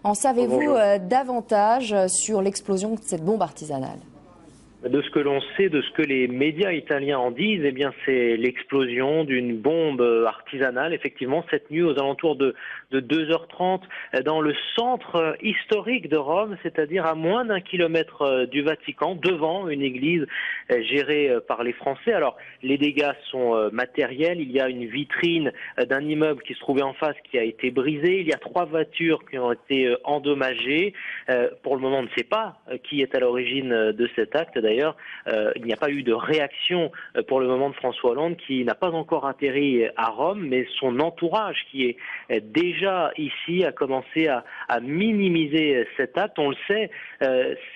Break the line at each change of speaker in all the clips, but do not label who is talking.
En savez-vous
Bonjour.
davantage sur l'explosion de cette bombe artisanale ?
De ce que l'on sait, de ce que les médias italiens en disent, eh bien, c'est l'explosion d'une bombe artisanale, effectivement, cette nuit aux alentours de 2h30 dans le centre historique de Rome, c'est-à-dire à moins d'1 kilomètre du Vatican, devant une église gérée par les Français. Alors, les dégâts sont matériels. Il y a une vitrine d'un immeuble qui se trouvait en face qui a été brisée. Il y a 3 voitures qui ont été endommagées. Pour le moment, on ne sait pas qui est à l'origine de cet acte. D'ailleurs, il n'y a pas eu de réaction pour le moment de François Hollande qui n'a pas encore atterri à Rome, mais son entourage qui est déjà ici a commencé à minimiser cet acte. On le sait,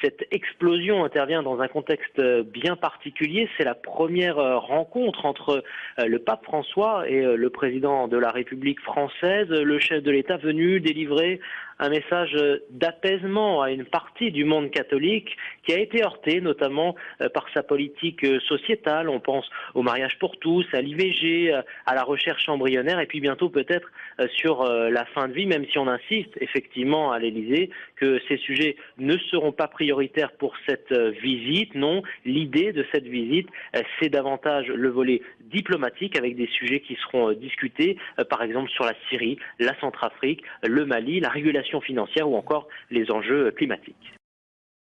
cette explosion intervient dans un contexte bien particulier. C'est la première rencontre entre le pape François et le président de la République française, le chef de l'État venu délivrer un message d'apaisement à une partie du monde catholique qui a été heurté notamment par sa politique sociétale. On pense au mariage pour tous, à l'IVG, à la recherche embryonnaire et puis bientôt peut-être sur la fin de vie, même si on insiste effectivement à l'Élysée que ces sujets ne seront pas prioritaires pour cette visite. Non, l'idée de cette visite, c'est davantage le volet diplomatique avec des sujets qui seront discutés, par exemple sur la Syrie, la Centrafrique, le Mali, la régulation financière ou encore les enjeux climatiques.